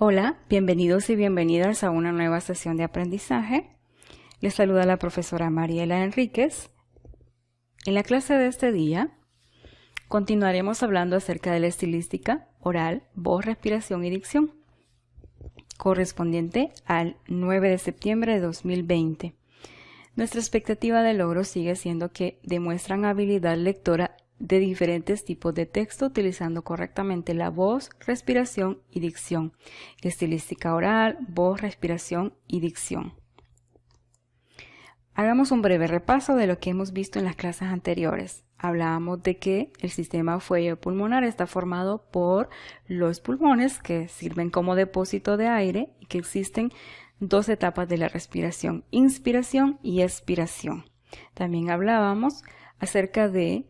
Hola, bienvenidos y bienvenidas a una nueva sesión de aprendizaje. Les saluda la profesora Mariela Enríquez. En la clase de este día continuaremos hablando acerca de la estilística oral, voz, respiración y dicción, correspondiente al 9 de septiembre de 2020. Nuestra expectativa de logro sigue siendo que demuestran habilidad lectora de diferentes tipos de texto utilizando correctamente la voz, respiración y dicción. Estilística oral, voz, respiración y dicción. Hagamos un breve repaso de lo que hemos visto en las clases anteriores. Hablábamos de que el sistema fuelle-pulmonar está formado por los pulmones que sirven como depósito de aire y que existen dos etapas de la respiración, inspiración y expiración. También hablábamos acerca de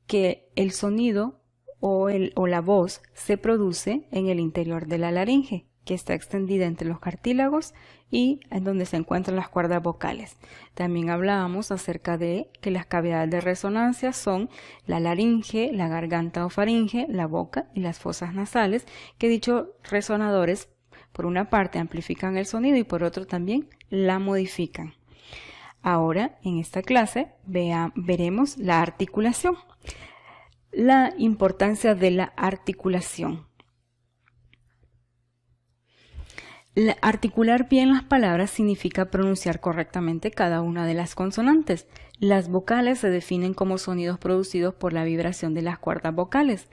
que el sonido o la voz se produce en el interior de la laringe, que está extendida entre los cartílagos y en donde se encuentran las cuerdas vocales. También hablábamos acerca de que las cavidades de resonancia son la laringe, la garganta o faringe, la boca y las fosas nasales, que dichos resonadores por una parte amplifican el sonido y por otro también la modifican. Ahora, en esta clase, veremos la articulación. La importancia de la articulación. Articular bien las palabras significa pronunciar correctamente cada una de las consonantes. Las vocales se definen como sonidos producidos por la vibración de las cuerdas vocales,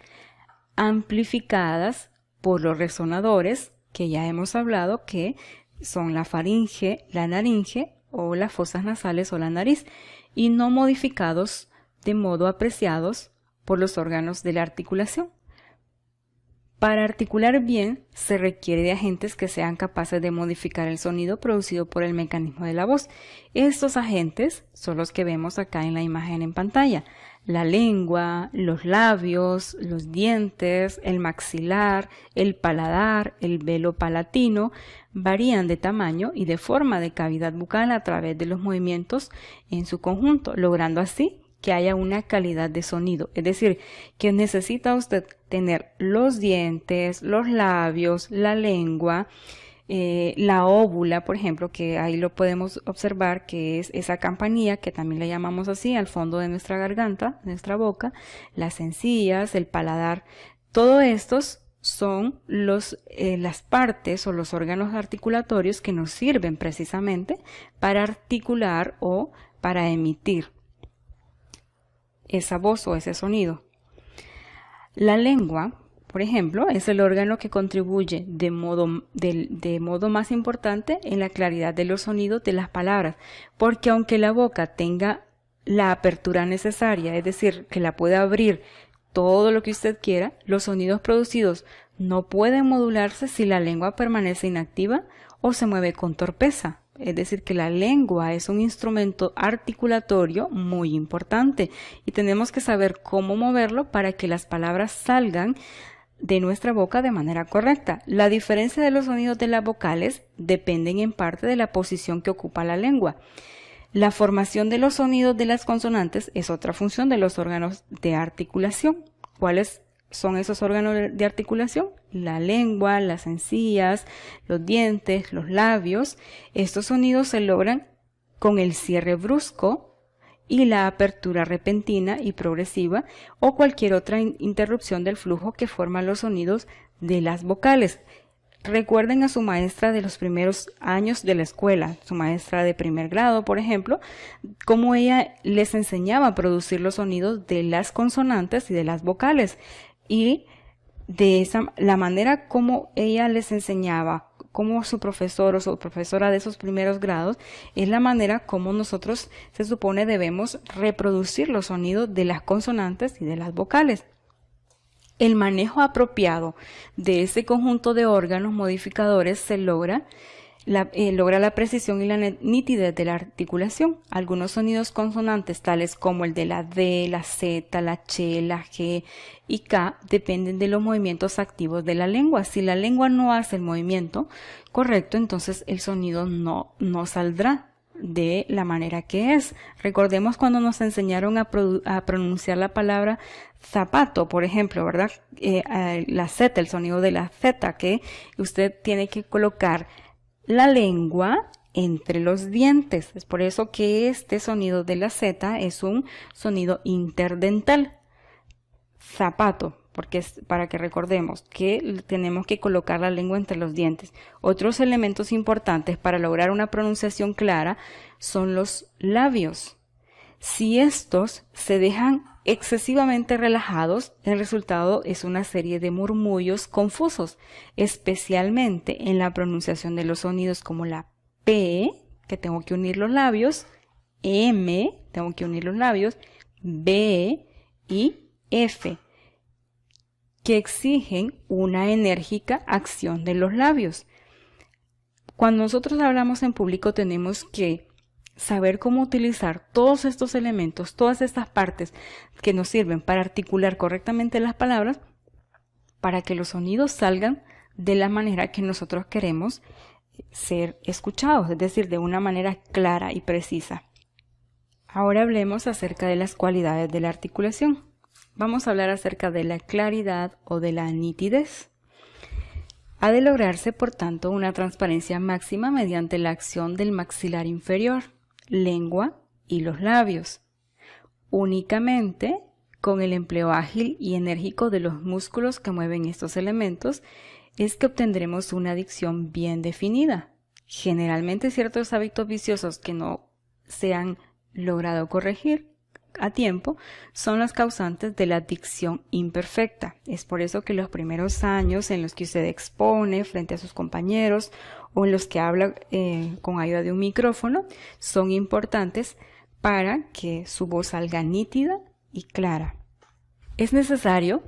amplificadas por los resonadores, que ya hemos hablado que son la faringe, la naringe o las fosas nasales o la nariz, y no modificados de modo apreciados por los órganos de la articulación. Para articular bien se requiere de agentes que sean capaces de modificar el sonido producido por el mecanismo de la voz. Estos agentes son los que vemos acá en la imagen en pantalla: la lengua, los labios, los dientes, el maxilar, el paladar, el velo palatino. Varían de tamaño y de forma de cavidad bucal a través de los movimientos en su conjunto, logrando así que haya una calidad de sonido. Es decir, que necesita usted tener los dientes, los labios, la lengua, la óvula, por ejemplo, que ahí lo podemos observar, que es esa campanilla, que también le llamamos así, al fondo de nuestra garganta, nuestra boca, las encías, el paladar. Todos estos son las partes o los órganos articulatorios que nos sirven precisamente para articular o para emitir esa voz o ese sonido. La lengua, por ejemplo, es el órgano que contribuye de modo más importante en la claridad de los sonidos de las palabras, porque aunque la boca tenga la apertura necesaria, es decir, que la pueda abrir todo lo que usted quiera, los sonidos producidos no pueden modularse si la lengua permanece inactiva o se mueve con torpeza. Es decir, que la lengua es un instrumento articulatorio muy importante y tenemos que saber cómo moverlo para que las palabras salgan de nuestra boca de manera correcta. La diferencia de los sonidos de las vocales dependen en parte de la posición que ocupa la lengua. La formación de los sonidos de las consonantes es otra función de los órganos de articulación. ¿Cuáles son esos órganos de articulación? La lengua, las encías, los dientes, los labios. Estos sonidos se logran con el cierre brusco y la apertura repentina y progresiva o cualquier otra interrupción del flujo que forman los sonidos de las vocales. Recuerden a su maestra de los primeros años de la escuela, su maestra de primer grado, por ejemplo, cómo ella les enseñaba a producir los sonidos de las consonantes y de las vocales. Y la manera como ella les enseñaba, como su profesor o su profesora de esos primeros grados, es la manera como nosotros se supone debemos reproducir los sonidos de las consonantes y de las vocales. El manejo apropiado de ese conjunto de órganos modificadores se logra la precisión y la nitidez de la articulación. Algunos sonidos consonantes, tales como el de la D, la Z, la Ch, la G y K, dependen de los movimientos activos de la lengua. Si la lengua no hace el movimiento correcto, entonces el sonido no saldrá. de la manera que es. Recordemos cuando nos enseñaron a pronunciar la palabra zapato, por ejemplo, ¿verdad? La Z, el sonido de la Z, que usted tiene que colocar la lengua entre los dientes. Es por eso que este sonido de la Z es un sonido interdental. Zapato, porque es para que recordemos que tenemos que colocar la lengua entre los dientes. Otros elementos importantes para lograr una pronunciación clara son los labios. Si estos se dejan excesivamente relajados, el resultado es una serie de murmullos confusos, especialmente en la pronunciación de los sonidos como la P, que tengo que unir los labios, M, tengo que unir los labios, B y F, que exigen una enérgica acción de los labios. Cuando nosotros hablamos en público tenemos que saber cómo utilizar todos estos elementos, todas estas partes que nos sirven para articular correctamente las palabras para que los sonidos salgan de la manera que nosotros queremos ser escuchados, es decir, de una manera clara y precisa. Ahora hablemos acerca de las cualidades de la articulación. Vamos a hablar acerca de la claridad o de la nitidez. Ha de lograrse, por tanto, una transparencia máxima mediante la acción del maxilar inferior, lengua y los labios. Únicamente con el empleo ágil y enérgico de los músculos que mueven estos elementos es que obtendremos una dicción bien definida. Generalmente ciertos hábitos viciosos que no se han logrado corregir a tiempo son los causantes de la dicción imperfecta. Es por eso que los primeros años en los que usted expone frente a sus compañeros o en los que habla con ayuda de un micrófono son importantes para que su voz salga nítida y clara. Es necesario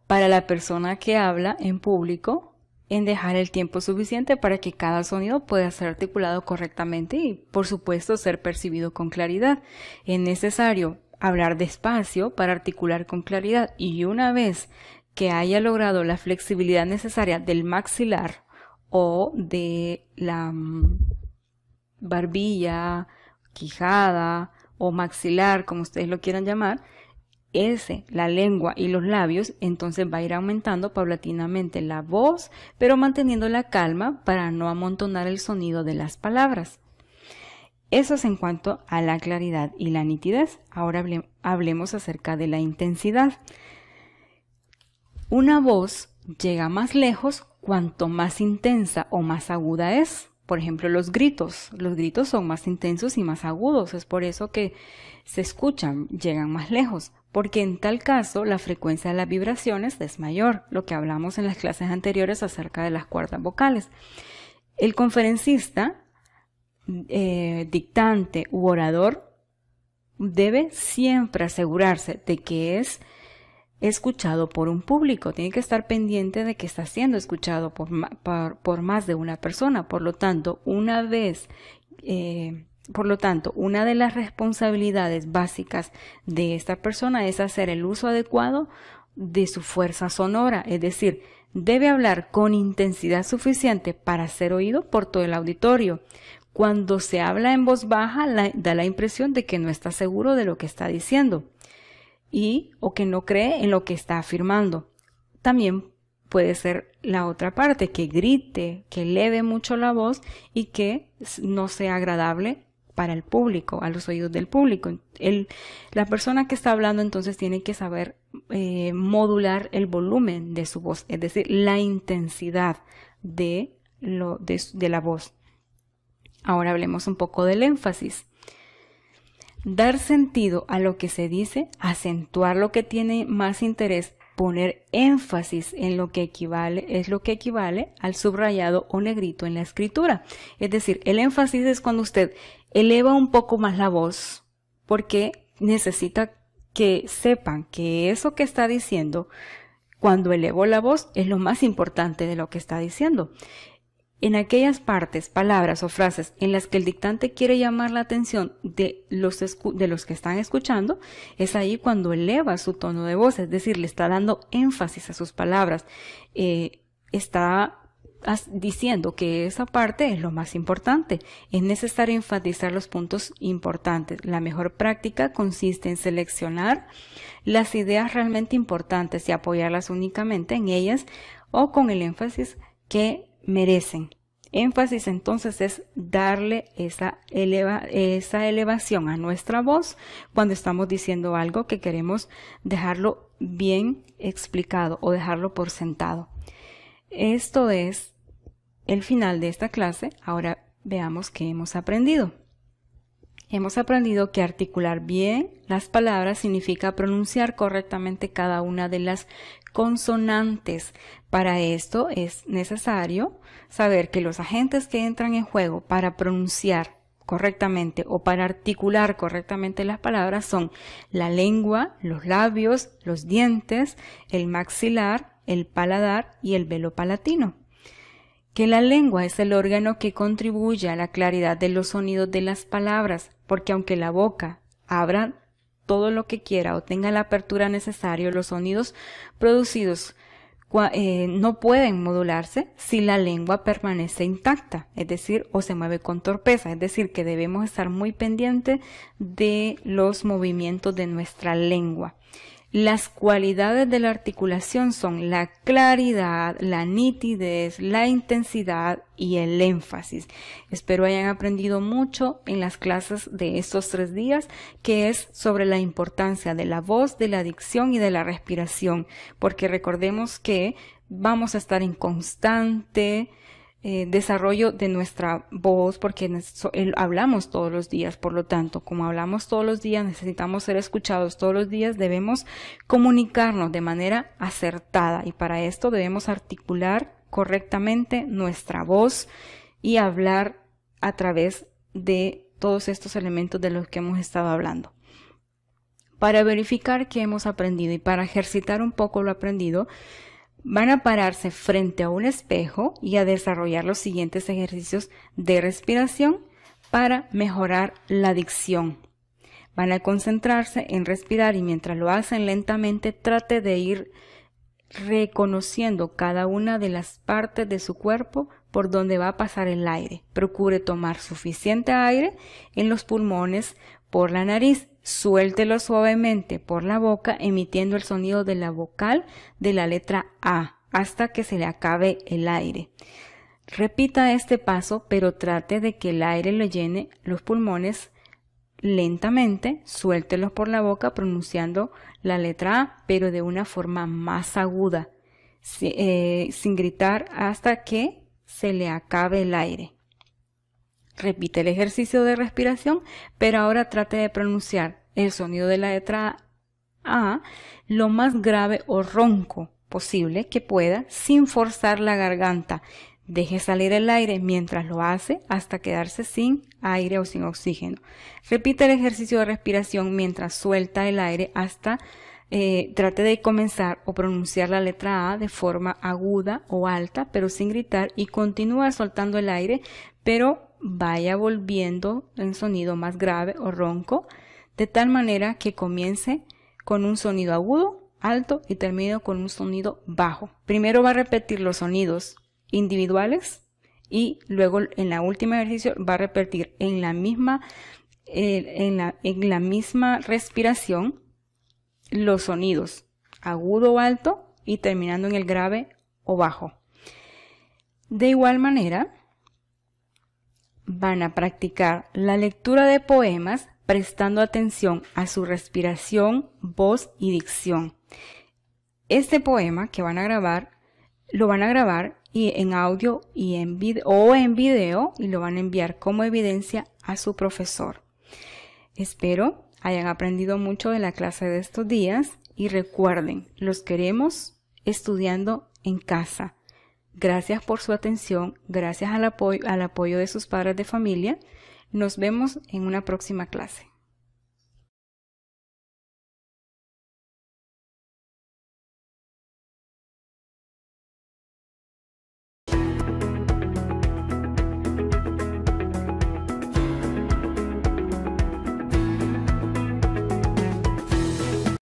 para la persona que habla en público en dejar el tiempo suficiente para que cada sonido pueda ser articulado correctamente y, por supuesto, ser percibido con claridad. Es necesario hablar despacio para articular con claridad y una vez que haya logrado la flexibilidad necesaria del maxilar o de la barbilla, quijada o maxilar, como ustedes lo quieran llamar, la lengua y los labios, entonces va a ir aumentando paulatinamente la voz, pero manteniendo la calma para no amontonar el sonido de las palabras. Eso es en cuanto a la claridad y la nitidez. Ahora hablemos acerca de la intensidad. Una voz llega más lejos cuanto más intensa o más aguda es. Por ejemplo, los gritos. Los gritos son más intensos y más agudos. Es por eso que se escuchan, llegan más lejos. Porque en tal caso la frecuencia de las vibraciones es mayor, lo que hablamos en las clases anteriores acerca de las cuerdas vocales. El conferencista, dictante u orador debe siempre asegurarse de que es escuchado por un público. Tiene que estar pendiente de que está siendo escuchado por más de una persona. Por lo tanto, una de las responsabilidades básicas de esta persona es hacer el uso adecuado de su fuerza sonora, es decir, debe hablar con intensidad suficiente para ser oído por todo el auditorio. Cuando se habla en voz baja, da la impresión de que no está seguro de lo que está diciendo o que no cree en lo que está afirmando. También puede ser la otra parte, que grite, que eleve mucho la voz y que no sea agradable para el público, a los oídos del público. La persona que está hablando entonces tiene que saber modular el volumen de su voz, es decir, la intensidad de la voz. Ahora hablemos un poco del énfasis. Dar sentido a lo que se dice, acentuar lo que tiene más interés, poner énfasis en lo que equivale al subrayado o negrito en la escritura. Es decir, el énfasis es cuando usted eleva un poco más la voz porque necesita que sepan que eso que está diciendo, cuando elevo la voz, es lo más importante de lo que está diciendo. En aquellas partes, palabras o frases en las que el dictante quiere llamar la atención de los que están escuchando, es ahí cuando eleva su tono de voz, es decir, le está dando énfasis a sus palabras, está diciendo que esa parte es lo más importante. Es necesario enfatizar los puntos importantes. La mejor práctica consiste en seleccionar las ideas realmente importantes y apoyarlas únicamente en ellas o con el énfasis que merecen. Énfasis entonces es darle esa elevación a nuestra voz cuando estamos diciendo algo que queremos dejarlo bien explicado o dejarlo por sentado. Esto es el final de esta clase. Ahora veamos qué hemos aprendido. Hemos aprendido que articular bien las palabras significa pronunciar correctamente cada una de las consonantes. Para esto es necesario saber que los agentes que entran en juego para pronunciar correctamente o para articular correctamente las palabras son la lengua, los labios, los dientes, el maxilar, el paladar y el velo palatino. Que la lengua es el órgano que contribuye a la claridad de los sonidos de las palabras, porque aunque la boca abra todo lo que quiera o tenga la apertura necesaria, los sonidos producidos no pueden modularse si la lengua permanece intacta, es decir, o se mueve con torpeza, es decir, que debemos estar muy pendientes de los movimientos de nuestra lengua. Las cualidades de la articulación son la claridad, la nitidez, la intensidad y el énfasis. Espero hayan aprendido mucho en las clases de estos 3 días, que es sobre la importancia de la voz, de la dicción y de la respiración, porque recordemos que vamos a estar en constante desarrollo de nuestra voz, porque hablamos todos los días. Por lo tanto, como hablamos todos los días, necesitamos ser escuchados todos los días, debemos comunicarnos de manera acertada y para esto debemos articular correctamente nuestra voz y hablar a través de todos estos elementos de los que hemos estado hablando. Para verificar qué hemos aprendido y para ejercitar un poco lo aprendido, van a pararse frente a un espejo y a desarrollar los siguientes ejercicios de respiración para mejorar la dicción. Van a concentrarse en respirar y mientras lo hacen lentamente trate de ir reconociendo cada una de las partes de su cuerpo por donde va a pasar el aire. Procure tomar suficiente aire en los pulmones por la nariz. Suéltelo suavemente por la boca, emitiendo el sonido de la vocal de la letra A hasta que se le acabe el aire. Repita este paso, pero trate de que el aire le llene los pulmones lentamente. Suéltelos por la boca pronunciando la letra A, pero de una forma más aguda, sin gritar hasta que se le acabe el aire. Repite el ejercicio de respiración, pero ahora trate de pronunciar el sonido de la letra A lo más grave o ronco posible que pueda, sin forzar la garganta. Deje salir el aire mientras lo hace hasta quedarse sin aire o sin oxígeno. Repite el ejercicio de respiración mientras suelta el aire hasta trate de comenzar o pronunciar la letra A de forma aguda o alta, pero sin gritar, y continúa soltando el aire, pero vaya volviendo en sonido más grave o ronco, de tal manera que comience con un sonido agudo, alto y termine con un sonido bajo. Primero va a repetir los sonidos individuales y luego en la última ejercicio va a repetir en la misma respiración los sonidos agudo o alto y terminando en el grave o bajo. De igual manera, van a practicar la lectura de poemas prestando atención a su respiración, voz y dicción. Este poema que van a grabar, lo van a grabar y en audio y en video y lo van a enviar como evidencia a su profesor. Espero hayan aprendido mucho de la clase de estos días y recuerden, los queremos estudiando en casa. Gracias por su atención, gracias al apoyo de sus padres de familia. Nos vemos en una próxima clase.